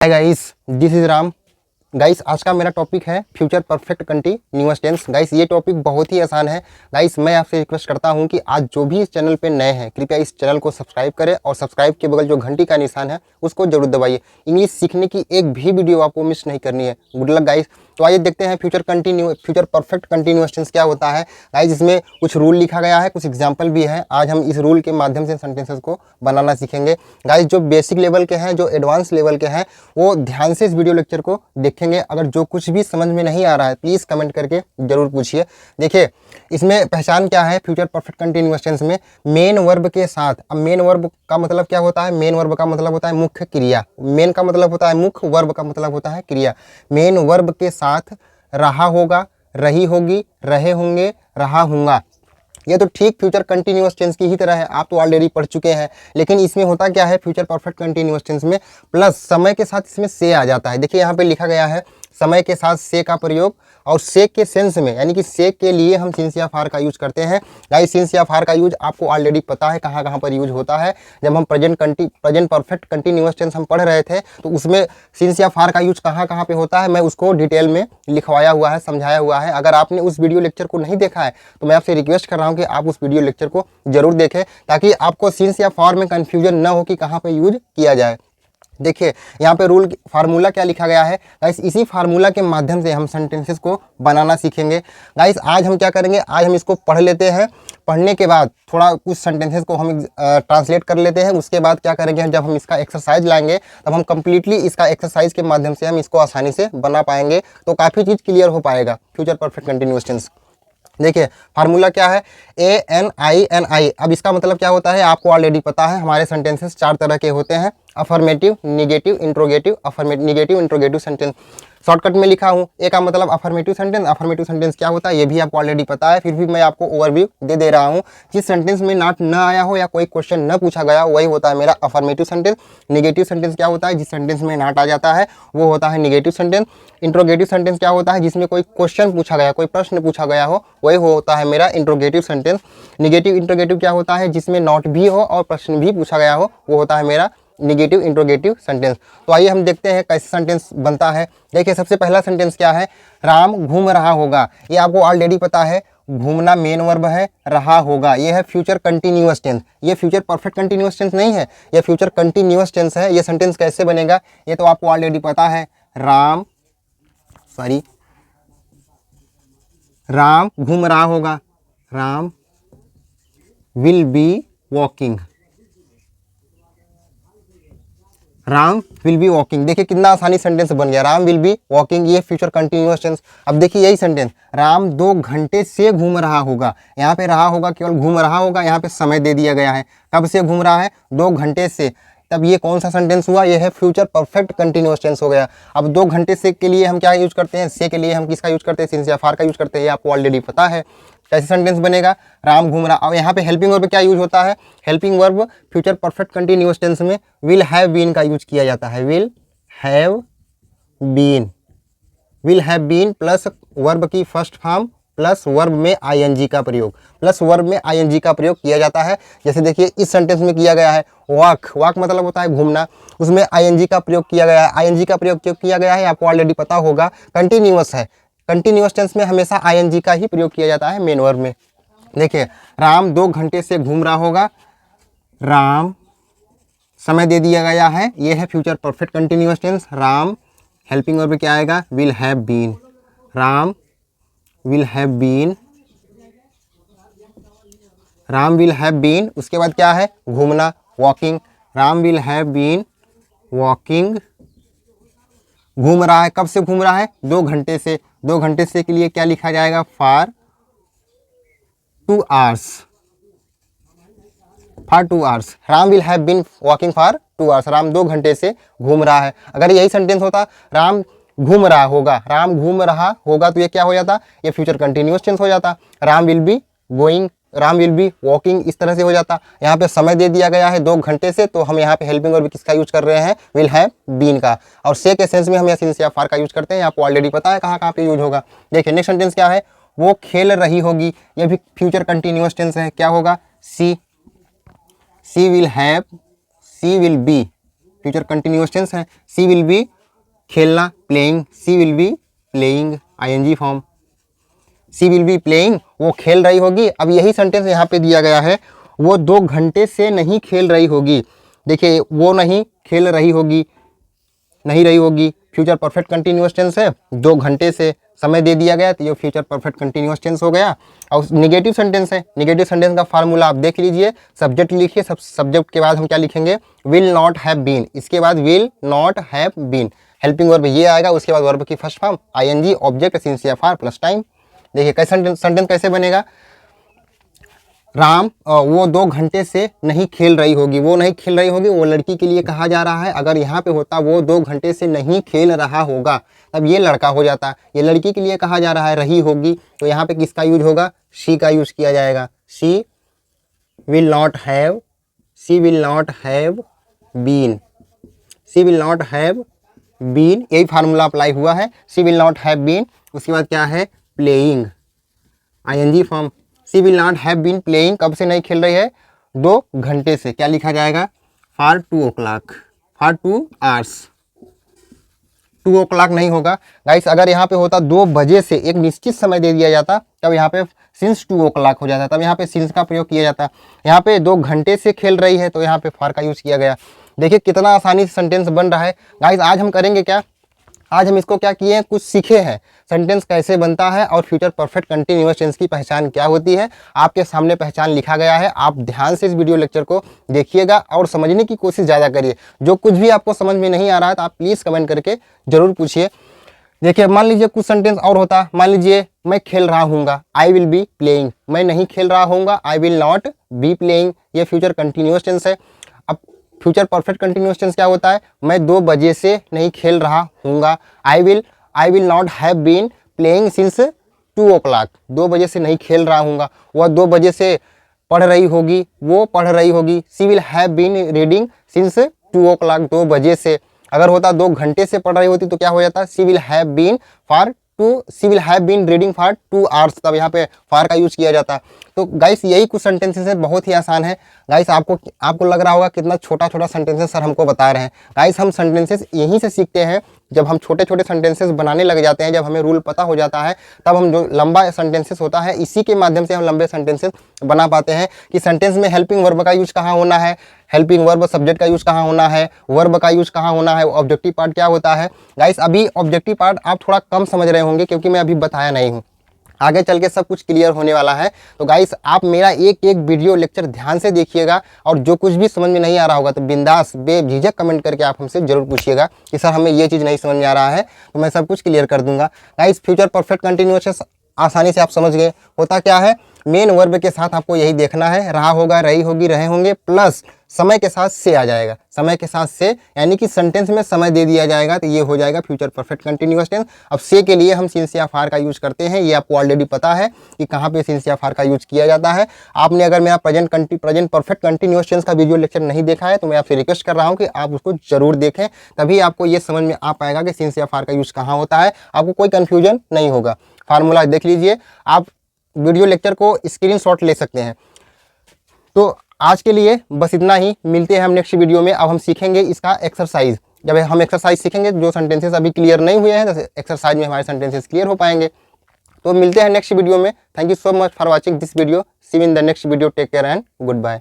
Hi guys, this is Ram. Guys, आज का मेरा टॉपिक है future perfect continuous tense. Guys, ये टॉपिक बहुत ही आसान है। गाइस, मैं आपसे रिक्वेस्ट करता हूं कि आज जो भी इस चैनल पे नए हैं, कृपया इस चैनल को सब्सक्राइब करें और सब्सक्राइब के बगल जो घंटी का निशान है उसको जरूर दबाइए। इंग्लिश सीखने की एक भी वीडियो आपको मिस नहीं करनी है। Good luck guys. तो आइए देखते हैं फ्यूचर परफेक्ट कंटीन्यूअस टेंस क्या होता है। गाइस, इसमें कुछ रूल लिखा गया है, कुछ एग्जाम्पल भी है। आज हम इस रूल के माध्यम से सेंटेंसेस को बनाना सीखेंगे। गाइस, जो बेसिक लेवल के हैं, जो एडवांस लेवल के हैं, वो ध्यान से इस वीडियो लेक्चर को देखेंगे। अगर जो कुछ भी समझ में नहीं आ रहा है प्लीज़ कमेंट करके जरूर पूछिए। देखिए, इसमें पहचान क्या है फ्यूचर परफेक्ट कंटीन्यूअस टेंस में, मेन वर्ब के साथ। अब मेन वर्ब का मतलब क्या होता है? मेन वर्ब का मतलब होता है मुख्य क्रिया। मेन का मतलब होता है मुख्य, वर्ब का मतलब होता है क्रिया। मेन वर्ब के साथ रहा होगा, रही होगी, रहे होंगे, रहा होगा। ये तो ठीक फ्यूचर कंटीन्यूअस टेंस की ही तरह है, आप तो ऑलरेडी पढ़ चुके हैं। लेकिन इसमें होता क्या है फ्यूचर परफेक्ट कंटीन्यूअस टेंस में, प्लस समय के साथ इसमें से आ जाता है। देखिए, यहाँ पे लिखा गया है समय के साथ से का प्रयोग, और से के सेंस में, यानी कि से के लिए हम सिंस या फार का यूज करते हैं। गाइस, सिंस या फार का यूज आपको ऑलरेडी पता है कहाँ कहाँ पर यूज होता है। जब हम प्रेजेंट परफेक्ट कंटीन्यूअस टेंस हम पढ़ रहे थे तो उसमें सिंस या फार का यूज कहाँ कहाँ पे होता है, मैं उसको डिटेल में लिखवाया हुआ है, समझाया हुआ है। अगर आपने उस वीडियो लेक्चर को नहीं देखा है तो मैं आपसे रिक्वेस्ट कर रहा हूँ कि आप उस वीडियो लेक्चर को जरूर देखें, ताकि आपको सिंस या फार में कन्फ्यूजन न हो कि कहाँ पे यूज किया जाए। देखिए, यहाँ पे रूल फार्मूला क्या लिखा गया है। गाइस, इसी फार्मूला के माध्यम से हम सेंटेंसेस को बनाना सीखेंगे। गाइस, आज हम क्या करेंगे, आज हम इसको पढ़ लेते हैं। पढ़ने के बाद थोड़ा कुछ सेंटेंसेस को हम ट्रांसलेट कर लेते हैं। उसके बाद क्या करेंगे, जब हम इसका एक्सरसाइज लाएंगे तब हम कंप्लीटली इसका एक्सरसाइज के माध्यम से हम इसको आसानी से बना पाएंगे। तो काफ़ी चीज़ क्लियर हो पाएगा फ्यूचर परफेक्ट कंटीन्यूअस टेंस। देखिए, फार्मूला क्या है, ANI। अब इसका मतलब क्या होता है आपको ऑलरेडी पता है। हमारे सेंटेंसेस 4 तरह के होते हैं, affirmative, negative, interrogative, negative interrogative sentence. Shortcut में लिखा हूँ। ए का मतलब अफर्मेटिव सेंटेंस। अफर्मेटिव सेंटेंस क्या होता है ये भी आपको ऑलरेडी पता है, फिर भी मैं आपको ओवरव्यू दे रहा हूँ। जिस सेंटेंस में नाट न आया हो या कोई क्वेश्चन न पूछा गया वही होता है मेरा अफर्मेटिव सेंटेंस। निगेटिव सेंटेंस क्या होता है, जिस सेंटेंस में नाट आ जाता है वो होता है निगेटिव सेंटेंस। इंट्रोगेटिव सेंटेंस क्या होता है, जिसमें कोई क्वेश्चन पूछा गया, कोई प्रश्न पूछा गया हो, वही होता है मेरा इंट्रोगेटिव सेंटेंस। निगेटिव इंट्रोगेटिव क्या होता है, जिसमें नॉट भी हो और प्रश्न भी पूछा गया हो, वो होता है मेरा निगेटिव इंट्रोगेटिव सेंटेंस। तो आइए हम देखते हैं कैसे सेंटेंस बनता है। देखिए, सबसे पहला सेंटेंस क्या है, राम घूम रहा होगा। ये आपको ऑलरेडी पता है, घूमना मेन वर्ब है, रहा होगा ये है फ्यूचर कंटीन्यूअस टेंस। ये फ्यूचर परफेक्ट कंटीन्यूअस टेंस नहीं है, ये फ्यूचर कंटीन्यूअस टेंस है। ये सेंटेंस कैसे बनेगा ये तो आपको ऑलरेडी पता है। राम घूम रहा होगा, Ram will be walking. Ram will be walking. देखिए कितना आसानी सेंटेंस बन गया, राम विल बी वॉकिंग, ये फ्यूचर कंटीन्यूअस टेंस। अब देखिए यही सेंटेंस, राम 2 घंटे से घूम रहा होगा। यहाँ पे रहा होगा केवल घूम रहा होगा, यहाँ पे समय दे दिया गया है। कब से घूम रहा है, 2 घंटे से। तब ये कौन सा सेंटेंस हुआ, ये है फ्यूचर परफेक्ट कंटीन्यूअस टेंस हो गया। अब 2 घंटे से के लिए हम क्या यूज करते हैं, से के लिए हम किसका यूज करते हैं, सिंस या फार का यूज करते हैं। ये आपको ऑलरेडी पता है। कैसे सेंटेंस बनेगा, राम घूम रहा। अब यहाँ पे हेल्पिंग वर्ब क्या यूज होता है, helping verb future perfect continuous tense में विल हैव बीन का यूज किया जाता है। Will have been plus verb की फर्स्ट फॉर्म प्लस वर्ब में आईएनजी का प्रयोग, किया जाता है। जैसे देखिए इस सेंटेंस में किया गया है वॉक मतलब होता है घूमना, उसमें आईएनजी का प्रयोग किया गया है। आईएनजी का प्रयोग क्यों किया गया है आपको ऑलरेडी पता होगा, कंटीन्यूअस है। कंटीन्यूअस टेंस में हमेशा आईएनजी का ही प्रयोग किया जाता है मेन वर्ब में। देखिए, राम 2 घंटे से घूम रहा होगा, राम समय दे दिया गया है, ये है future perfect continuous tense. Ram helping verb क्या आएगा, will have been. Ram will have been, उसके बाद क्या है घूमना, walking. Ram will have been walking, घूम रहा है, कब से घूम रहा है, 2 घंटे से। 2 घंटे से के लिए क्या लिखा जाएगा, for 2 hours. Ram will have been walking for 2 hours. Ram 2 घंटे से घूम रहा है। अगर यही सेंटेंस होता राम घूम रहा होगा तो ये क्या हो जाता, ये फ्यूचर कंटीन्यूअस टेंस हो जाता। Ram will be going, Ram will be walking, इस तरह से हो जाता। यहाँ पे समय दे दिया गया है 2 घंटे से, तो हम यहाँ पे हेल्पिंग वर्ब किसका यूज कर रहे हैं, विल हैव बीन का। और से के सेंस में हम सिंस या फार का यूज करते हैं, आपको ऑलरेडी पता है कहाँ कहाँ पे यूज होगा। देखिए नेक्स्ट सेंटेंस क्या है, वो खेल रही होगी, ये भी फ्यूचर कंटीन्यूअस टेंस है। क्या होगा, she will be future continuous tense है। सी विल बी खेलना, playing, she will be playing, ING form, she will be playing, वो खेल रही होगी। अब यही सेंटेंस यहाँ पे दिया गया है, वो 2 घंटे से नहीं खेल रही होगी। देखिए वो नहीं खेल रही होगी, नहीं रही होगी, फ्यूचर परफेक्ट कंटिन्यूअस टेंस है, 2 घंटे से समय दे दिया गया तो ये फ्यूचर परफेक्ट कंटिन्यूअस टेंस हो गया। और निगेटिव सेंटेंस है, निगेटिव सेंटेंस का फार्मूला आप देख लीजिए, सब्जेक्ट लिखिए, सब्जेक्ट के बाद हम क्या लिखेंगे, विल नॉट हैव बीन, इसके बाद will not have been, helping verb ये आएगा, उसके बाद वर्ब की first form ING, object since या फार प्लस टाइम। देखिए कैसे सेंटेंस कैसे बनेगा, राम वो 2 घंटे से नहीं खेल रही होगी, वो नहीं खेल रही होगी, वो लड़की के लिए कहा जा रहा है। अगर यहाँ पे होता वो 2 घंटे से नहीं खेल रहा होगा, तब ये लड़का हो जाता, ये लड़की के लिए कहा जा रहा है रही होगी, तो यहाँ पे किसका यूज होगा, शी का यूज किया जाएगा। She will not have, she will not have been, she will not have been, यही फार्मूला अप्लाई हुआ है, she will not have been. उसके बाद क्या है, playing, ING form, she will not have been playing, कब से नहीं खेल रही है, 2 घंटे से, क्या लिखा जाएगा, for 2 o'clock, for 2 hours, 2 o'clock नहीं होगा गाइस। अगर यहाँ पे होता 2 बजे से, एक निश्चित समय दे दिया जाता, तब यहाँ पे सिंस 2 o'clock हो जाता, तब यहाँ पे सिंस का प्रयोग किया जाता। यहाँ पे 2 घंटे से खेल रही है तो यहाँ पे फॉर का यूज किया गया। देखिए कितना आसानी से सेंटेंस बन रहा है गाइस। आज हम करेंगे क्या, आज हम इसको क्या किए हैं, कुछ सीखे हैं, सेंटेंस कैसे बनता है और फ्यूचर परफेक्ट कंटिन्यूअस टेंस की पहचान क्या होती है। आपके सामने पहचान लिखा गया है, आप ध्यान से इस वीडियो लेक्चर को देखिएगा और समझने की कोशिश ज़्यादा करिए। जो कुछ भी आपको समझ में नहीं आ रहा है तो आप प्लीज़ कमेंट करके ज़रूर पूछिए। देखिए मान लीजिए कुछ सेंटेंस और होता, मान लीजिए मैं खेल रहा हूँगा, आई विल बी प्लेइंग, मैं नहीं खेल रहा हूँगा, I will not be playing, ये फ्यूचर कंटिन्यूअस टेंस है। अब फ्यूचर परफेक्ट कंटिन्यूअस टेंस क्या होता है, मैं 2 बजे से नहीं खेल रहा हूँगा, I will not have been playing since 2 o'clock, 2 बजे से नहीं खेल रहा हूँगा, वह 2 बजे से पढ़ रही होगी, वो पढ़ रही होगी, she will have been reading since 2 o'clock, 2 बजे से। अगर होता 2 घंटे से पढ़ रही होती तो क्या हो जाता, she will have been reading for 2 hours, तब यहाँ पे फॉर का यूज किया जाता। तो गाइस यही कुछ सेंटेंसेस है, बहुत ही आसान है गाइस। आपको लग रहा होगा कितना छोटा छोटा सेंटेंसेस सर हमको बता रहे हैं। गाइस हम सेंटेंसेस यहीं से सीखते हैं, जब हम छोटे छोटे सेंटेंसेस बनाने लग जाते हैं, जब हमें रूल पता हो जाता है, तब हम जो लंबा सेंटेंसेस होता है इसी के माध्यम से हम लंबे सेंटेंसेस बना पाते हैं कि सेंटेंस में हेल्पिंग वर्ब का यूज कहाँ होना है, हेल्पिंग वर्ब सब्जेक्ट का यूज कहाँ होना है, वर्ब का यूज कहाँ होना है, ऑब्जेक्टिव पार्ट क्या होता है। गाइस अभी ऑब्जेक्टिव पार्ट आप थोड़ा कम समझ रहे होंगे क्योंकि मैं अभी बताया नहीं हूँ, आगे चल के सब कुछ क्लियर होने वाला है। तो गाइस आप मेरा एक एक वीडियो लेक्चर ध्यान से देखिएगा और जो कुछ भी समझ में नहीं आ रहा होगा तो बिंदास बेझिझक कमेंट करके आप हमसे जरूर पूछिएगा कि सर हमें ये चीज़ नहीं समझ में आ रहा है, तो मैं सब कुछ क्लियर कर दूंगा। गाइस फ्यूचर परफेक्ट कंटिन्यूअस आसानी से आप समझ गए, होता क्या है, मेन वर्ब के साथ आपको यही देखना है, रहा होगा, रही होगी, रहे होंगे, प्लस समय के साथ से आ जाएगा, समय के साथ से, यानी कि सेंटेंस में समय दे दिया जाएगा तो ये हो जाएगा फ्यूचर परफेक्ट कंटिन्यूअस टेंस। अब से के लिए हम सिंस या फार का यूज करते हैं, ये आपको ऑलरेडी पता है कि कहाँ पे सिंस या फार का यूज किया जाता है। आपने अगर मेरा प्रेजेंट परफेक्ट कंटिन्यूअस टेंस का वीडियो लेक्चर नहीं देखा है तो मैं आपसे रिक्वेस्ट कर रहा हूँ कि आप उसको जरूर देखें, तभी आपको ये समझ में आ पाएगा कि सिंस या फार का यूज कहाँ होता है, आपको कोई कन्फ्यूजन नहीं होगा। फार्मूला देख लीजिए, आप वीडियो लेक्चर को स्क्रीनशॉट ले सकते हैं। तो आज के लिए बस इतना ही, मिलते हैं हम नेक्स्ट वीडियो में। अब हम सीखेंगे इसका एक्सरसाइज, जब हम एक्सरसाइज सीखेंगे जो सेंटेंसेस अभी क्लियर नहीं हुए हैं तो एक्सरसाइज में हमारे सेंटेंसेस क्लियर हो पाएंगे। तो मिलते हैं नेक्स्ट वीडियो में। Thank you so much for watching this video, see you in the next video, take care and good bye.